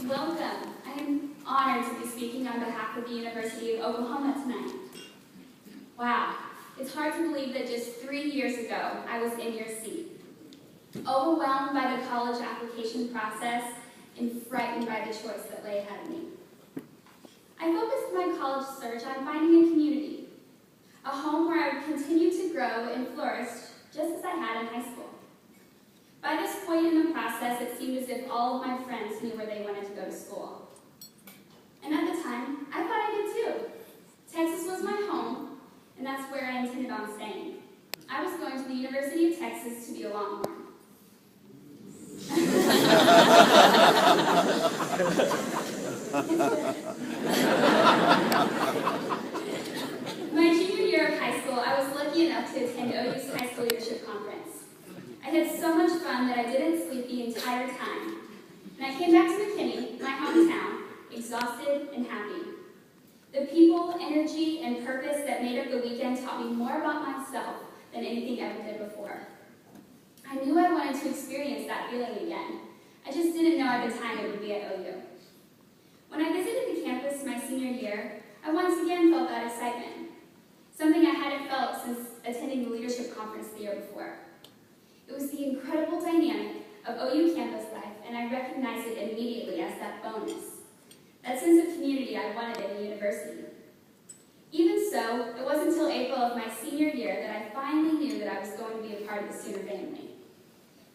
Welcome. I am honored to be speaking on behalf of the University of Oklahoma tonight. Wow, it's hard to believe that just 3 years ago I was in your seat, overwhelmed by the college application process and frightened by the choice that lay ahead of me. I focused my college search on finding a community, a home where I would continue to grow and flourish just as I had in high school. By this point in the process, it seemed as if all of my friends knew where they wanted to go to school. And at the time, I thought I did too. Texas was my home, and that's where I intended on staying. I was going to the University of Texas to be a Longhorn. My junior year of high school, I was lucky enough to attend OU's High School Leadership Conference. I had so much fun that I didn't sleep the entire time. And I came back to McKinney, my hometown, exhausted and happy. The people, energy, and purpose that made up the weekend taught me more about myself than anything I ever did before. I knew I wanted to experience that feeling again. I just didn't know at the time it would be at OU. When I visited the campus my senior year, I once again felt that excitement, something I hadn't felt since attending the leadership conference the year before. It was the incredible dynamic of OU campus life, and I recognized it immediately as that bonus, that sense of community I wanted in a university. Even so, it wasn't until April of my senior year that I finally knew that I was going to be a part of the Sooner family.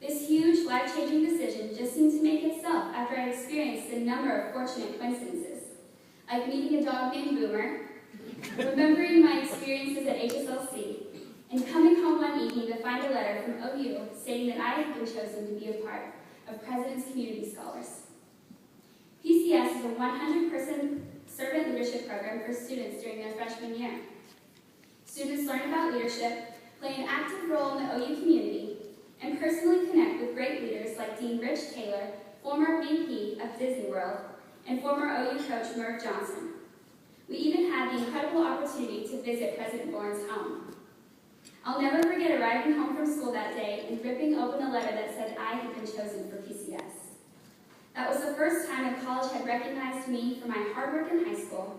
This huge, life-changing decision just seemed to make itself after I experienced a number of fortunate coincidences, like meeting a dog named Boomer, remembering my experiences at HSLC, and coming home one evening to find a letter from OU stating that I had been chosen to be a part of President's Community Scholars. PCS is a 100-person servant leadership program for students during their freshman year. Students learn about leadership, play an active role in the OU community, and personally connect with great leaders like Dean Rich Taylor, former VP of Disney World, and former OU coach Merv Johnson. We even had the incredible opportunity to visit President Boren's home. I'll never forget arriving home from school that day and ripping open a letter that said I had been chosen for PCS. That was the first time a college had recognized me for my hard work in high school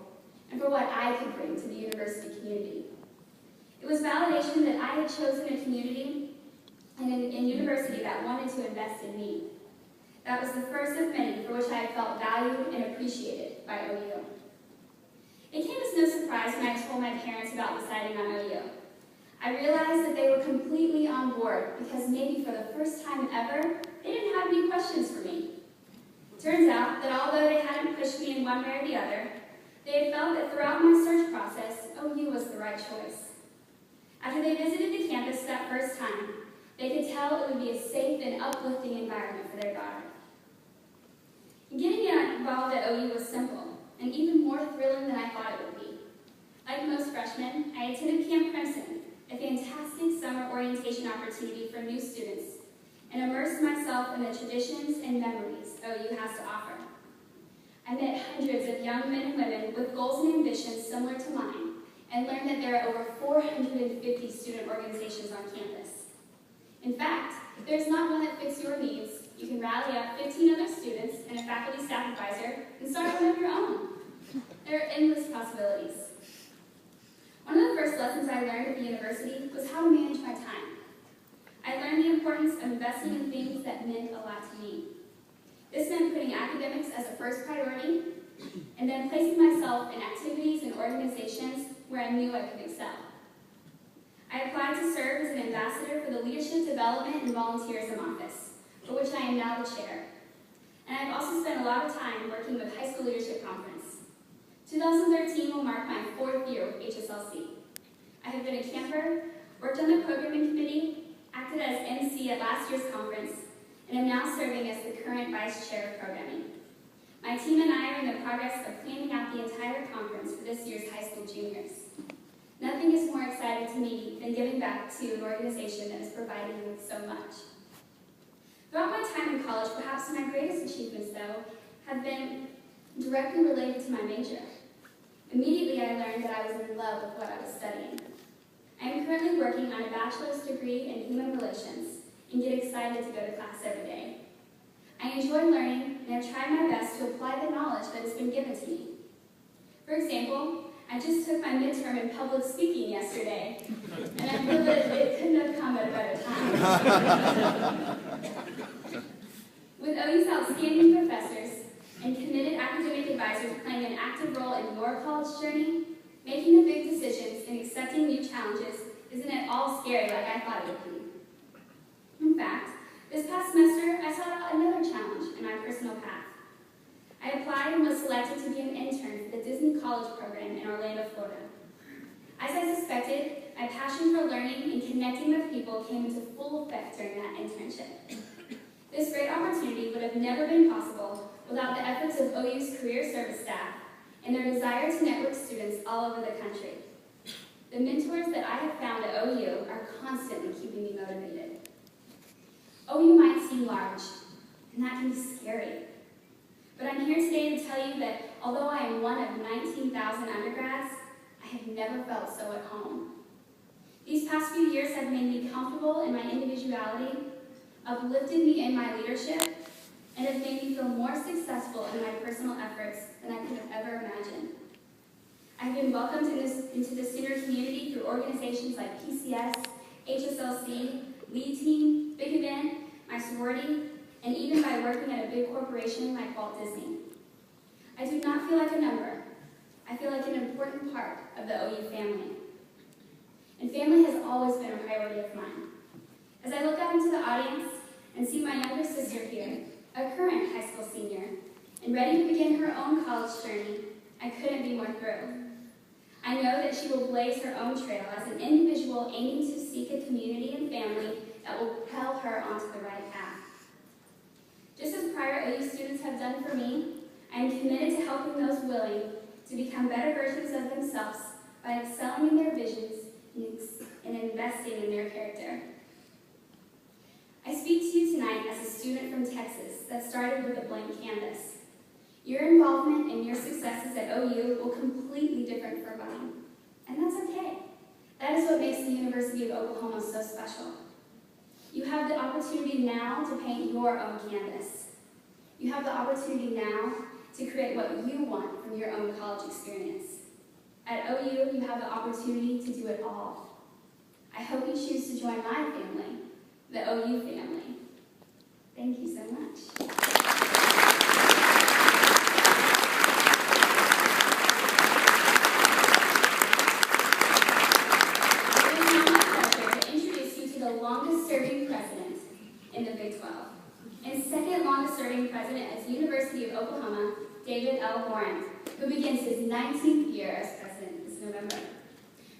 and for what I could bring to the university community. It was validation that I had chosen a community and a university that wanted to invest in me. That was the first of many for which I had felt valued and appreciated by OU. It came as no surprise when I told my parents about deciding on OU. I realized that they were completely on board because maybe for the first time ever, they didn't have any questions for me. Turns out that although they hadn't pushed me in one way or the other, they had felt that throughout my search process, OU was the right choice. After they visited the campus that first time, they could tell it would be a safe and uplifting environment for their daughter. Getting involved at OU was simple, and even more thrilling than I thought it would be. Like most freshmen, I attended Camp Crimson, a fantastic summer orientation opportunity for new students, and immersed myself in the traditions and memories OU has to offer. I met hundreds of young men and women with goals and ambitions similar to mine, and learned that there are over 450 student organizations on campus. In fact, if there's not one that fits your needs, you can rally up 15 other students and a faculty staff advisor and start one of your own. There are endless possibilities. One of the first lessons I learned at the university was how to manage my time. I learned the importance of investing in things that meant a lot to me. This meant putting academics as a first priority, and then placing myself in activities and organizations where I knew I could excel. I applied to serve as an ambassador for the Leadership Development and Volunteerism Office, for which I am now the chair. And I've also spent a lot of time working with High School Leadership Conference. 2013 will mark my 4th year with HSLC. I have been a camper, worked on the programming committee, acted as MC at last year's conference, and am now serving as the current vice chair of programming. My team and I are in the progress of planning out the entire conference for this year's high school juniors. Nothing is more exciting to me than giving back to an organization that has provided me with so much. Throughout my time in college, perhaps my greatest achievements, though, have been directly related to my major. Immediately, I learned that I was in love with what I was studying. I am currently working on a bachelor's degree in human relations and get excited to go to class every day. I enjoy learning and have tried my best to apply For example, I just took my midterm in public speaking yesterday, and I feel that it couldn't have come at a better time. With OU's outstanding professors and committed academic advisors playing an active role in your college journey, making the big decisions and accepting new challenges isn't at all scary like I thought it would be. In fact, this past semester, I sought out another challenge in my personal path. I applied and was selected to be an intern for the Disney College program in Orlando, Florida. As I suspected, my passion for learning and connecting with people came into full effect during that internship. This great opportunity would have never been possible without the efforts of OU's career service staff and their desire to network students all over the country. The mentors that I have found at OU are constantly keeping me motivated. OU might seem large, and that can be scary. But I'm here today to tell you that although I am one of 19,000 undergrads, I have never felt so at home. These past few years have made me comfortable in my individuality, uplifted me in my leadership, and have made me feel more successful in my personal efforts than I could have ever imagined. I've been welcomed into the student community through organizations like PCS, HSLC, Lead Team, Big Event, my sorority, and even by working at a big corporation like Walt Disney. I do not feel like a number. I feel like an important part of the OU family. And family has always been a priority of mine. As I look out into the audience and see my younger sister here, a current high school senior, and ready to begin her own college journey, I couldn't be more thrilled. I know that she will blaze her own trail as an individual aiming to seek a community and family that will propel her onto the right path. Just as prior OU students have done for me, I am committed to helping those willing to become better versions of themselves by excelling in their visions and investing in their character. I speak to you tonight as a student from Texas that started with a blank canvas. Your involvement and your successes at OU will completely different from mine, and that's okay. That is what makes the University of Oklahoma so special. You have the opportunity now to paint your own canvas. You have the opportunity now to create what you want from your own college experience. At OU, you have the opportunity to do it all. I hope you choose to join my family, the OU family. Thank you so much. Longest-serving president in the Big 12, and second longest-serving president as University of Oklahoma, David L. Boren, who begins his 19th year as president this November.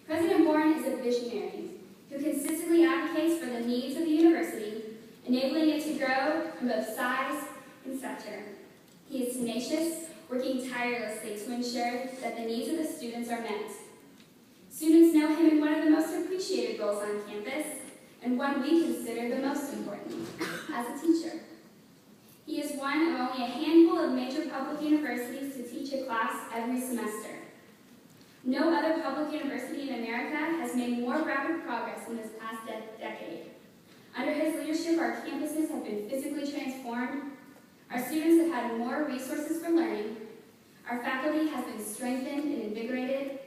President Boren is a visionary who consistently advocates for the needs of the university, enabling it to grow in both size and stature. He is tenacious, working tirelessly to ensure that the needs of the students are met. Students know him in one of the most appreciated roles on campus, and one we consider the most important, as a teacher. He is one of only a handful of major public universities to teach a class every semester. No other public university in America has made more rapid progress in this past decade. Under his leadership, our campuses have been physically transformed, our students have had more resources for learning, our faculty has been strengthened and invigorated,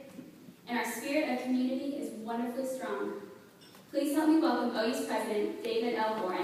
and our spirit of community is wonderfully strong. Please help me welcome OU's President, David L. Boren.